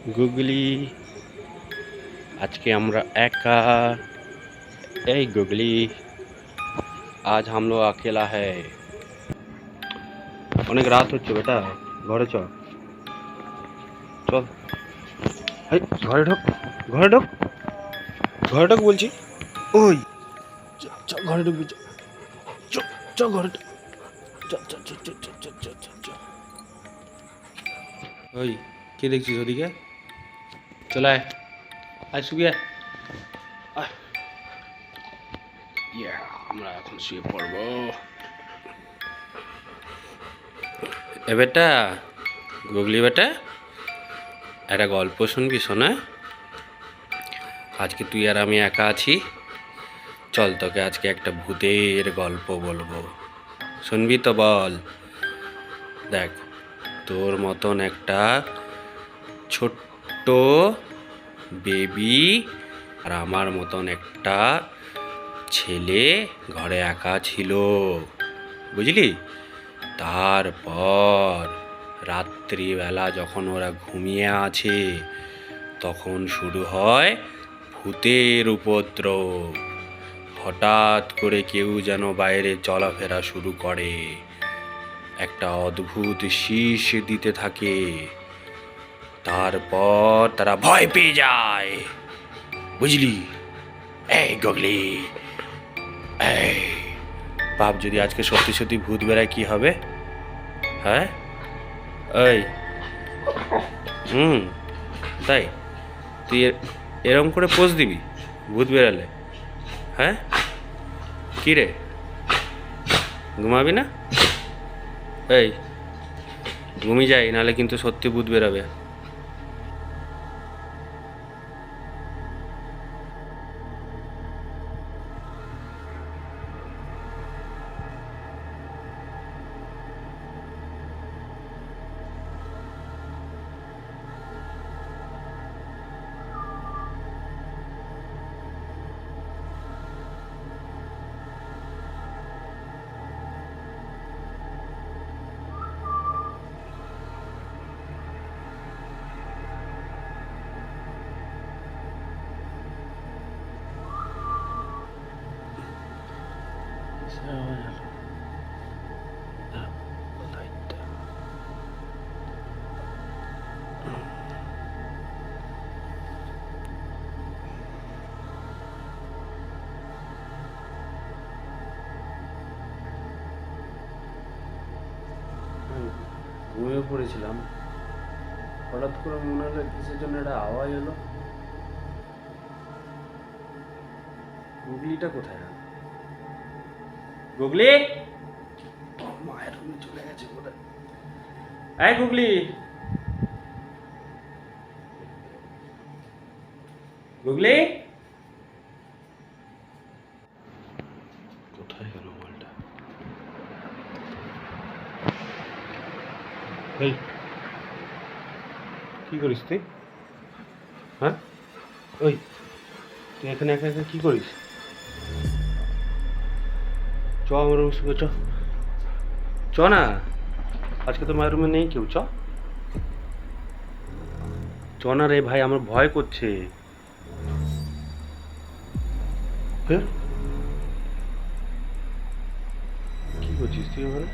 Googly आज के हमरा एका ए गुगली आज हम लोग अकेला है অনেক রাত হচ্ছে বেটা ঘরে চল চল এই ঘরে ঢোক ঘরে ঢোক ঘরে ঢোক বলছি ওই চল ঘরে ঢুকবি চল চল ঘরে চল চল চল চল চল চল চল চল ওই কে দেখছিস ওদিকে চল আয় আয় শুয়ে আয় ইয়া আমরা এখন শুয়ে পড়বো এ বেটা গুগলি বেটা একটা গল্প শুনবি শোনা আজকে তুই আর আমি একা আছি চল তোকে আজকে একটা ভূতের গল্প বলবো শুনবি তো বল দেখ তোর মতন একটা ছোট্ট বেবি আর আমার মতন একটা ছেলে ঘরে একা ছিল বুঝলি তারপর রাত্রিবেলা যখন ওরা ঘুমিয়ে আছে তখন শুরু হয় ভূতের উপদ্রব হঠাৎ করে কেউ যেন বাইরে চলাফেরা শুরু করে একটা অদ্ভুত শীষ দিতে থাকে তারপর তারা ভয় পেয়ে যায় বুঝলি এই গুগলি এই বাপ যদি আজকে সত্যি সত্যি ভূত বেড়ায় কি হবে হ্যাঁ ওই তাই তুই এরকম করে পোজ দিবি ভূত বেড়ালে হ্যাঁ কি রে ঘুমাবি না এই ঘুমিয়ে যাই নাহলে কিন্তু সত্যি ভূত বেরাবে ঘুমিয়ে পড়েছিলাম হঠাৎ করে মনে হলো কিসের জন্য একটা আওয়াজ এলো গুগলিটা কোথায় গেল গুগলি মায়ের রুমে চলে গেছে কোথায় এই গুগলি গুগলি কোথায় গেল বলটা এই কি করিস তুই হ্যাঁ ওই তুই এখানে একা একা কি করিস চ আমার রুম শুয়ে চ না আজকে তো মায়ের রুমে নেই কেউ চ না রে ভাই আমার ভয় করছে হ্যাঁ কি করছিস তুই ওখানে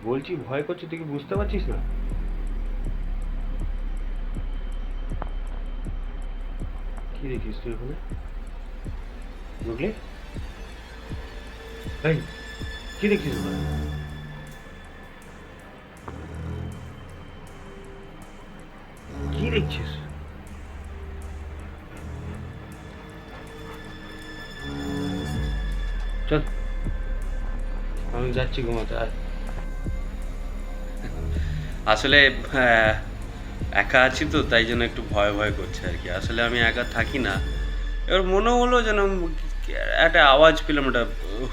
বলছি ভয় করছে তুই কি বুঝতে পারছিস না কি দেখিস তুই ওখানে বুঝলি এই কি দেখিস ওখানে কি দেখছিস চল আমি যাচ্ছি ঘুমাতে আর আসলে একা আছি তো তাই জন্য একটু ভয় ভয় করছে আর কি আসলে আমি একা থাকি না এবার মনে হলো যেন একটা আওয়াজ পেলাম ওটা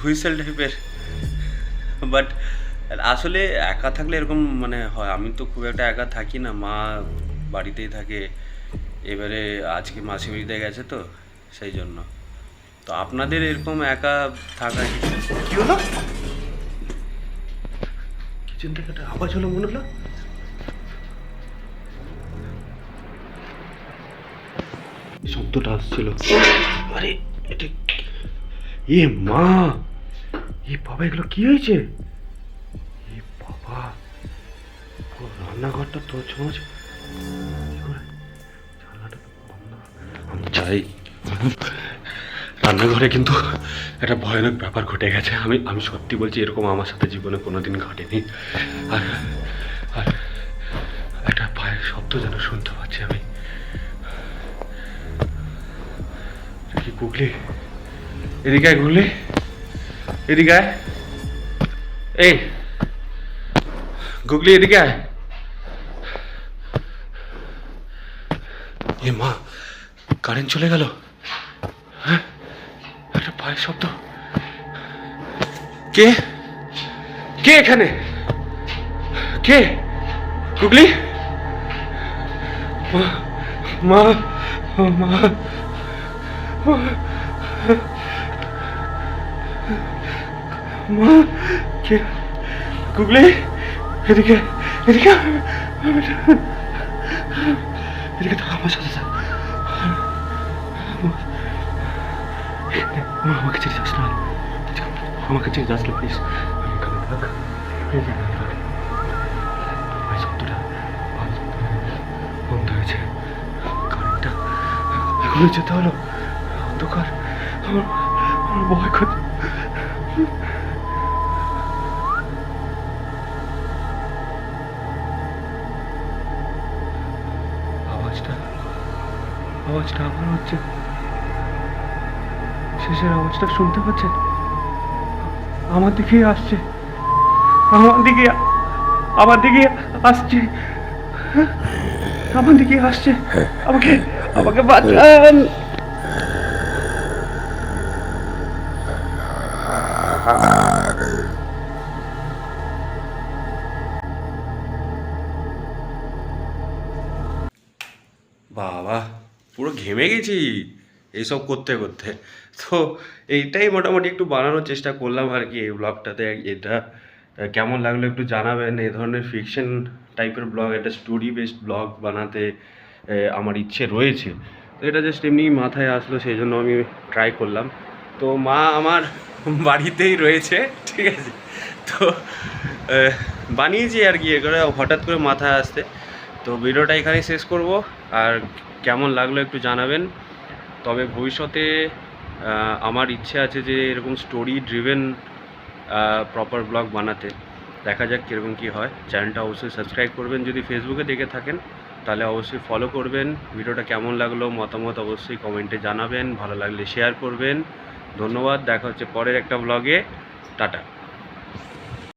হুইসেল টাইপের বাট আসলে একা থাকলে এরকম মানে হয় আমি তো খুব একটা একা থাকি না মা বাড়িতেই থাকে এবারে আজকে মাসি বাড়িতে গেছে তো সেই জন্য তো আপনাদের এরকম একা থাকা কি হলো কিচেন থেকে একটা আওয়াজ হলো মনে হলো শব্দটা আসছিল। আরে এটা এ মা, এ বাবা এগুলো কি হয়েছে? এ বাবা, পুরো রান্নাঘরটা তো চমচ। জানলাটা তো বন্ধ। আমি চাই, রান্নাঘরে কিন্তু একটা ভয়ানক ব্যাপার ঘটে গেছে। আমি সত্যি বলছি, এরকম আমার সাথে জীবনে কোনোদিন ঘটেনি। আর আর একটা পায়ের শব্দ যেন শুনতে পাচ্ছি আমি। কি গুগলি, এদিকে আয় গুগলি, এদিকে আয়। এই গুগলি এদিকে আয়। এ মা, কারেন্ট চলে গেল। হ্যাঁ, একটা পায়ের শব্দ। কে কে এখানে? কে? গুগলি, মা মা মা, মা কে? গুগলি এদিকে, এদিকে এদিকে তো আমার সাথে থাক। মা আমাকে ছেড়ে যাস না, আমাকে ছেড়ে যাস না প্লিজ। আমি এখানে থাক, এখানে থাক। পায়ের শব্দটা বন্ধ হয়েছে। কারেন্টটা এখনই যেতে হলো, অন্ধকার। আমার আমার ভয় করছে। আওয়াজটা আবার হচ্ছে, শেষের আওয়াজটা শুনতে পাচ্ছেন? আমার দিকেই আসছে, আমার দিকে, আমার দিকে আসছে, আমার দিকে আসছে। আমাকে আমাকে বাঁচান। বাবা, পুরো ঘেমে গেছি এইসব করতে করতে। তো এইটাই মোটামুটি একটু বানানোর চেষ্টা করলাম আর কি এই ব্লগটাতে। এটা কেমন লাগলো একটু জানাবেন। এই ধরনের ফিকশন টাইপের ব্লগ, একটা স্টোরি বেসড ব্লগ বানাতে আমার ইচ্ছে রয়েছে। তো এটা জাস্ট এমনি মাথায় আসলো, সেই জন্য আমি ট্রাই করলাম। তো মা আমার বাড়িতেই রয়েছে, ঠিক আছে। তো বানিয়েছি আর কি, এ করে হঠাৎ করে মাথায় আসতে। তো ভিডিওটা এখানেই শেষ করব। আর কেমন লাগলো একটু জানাবেন। তবে ভবিষ্যতে আমার ইচ্ছে আছে যে এরকম স্টোরি ড্রিভেন প্রপার ব্লগ বানাতে। দেখা যাক কীরকম কী হয়। চ্যানেলটা অবশ্যই সাবস্ক্রাইব করবেন। যদি ফেসবুকে দেখে থাকেন তাহলে অবশ্যই ফলো করবেন। ভিডিওটা কেমন লাগলো মতামত অবশ্যই কমেন্টে জানাবেন। ভালো লাগলে শেয়ার করবেন। ধন্যবাদ, দেখা হচ্ছে পরের একটা ব্লগে। টাটা।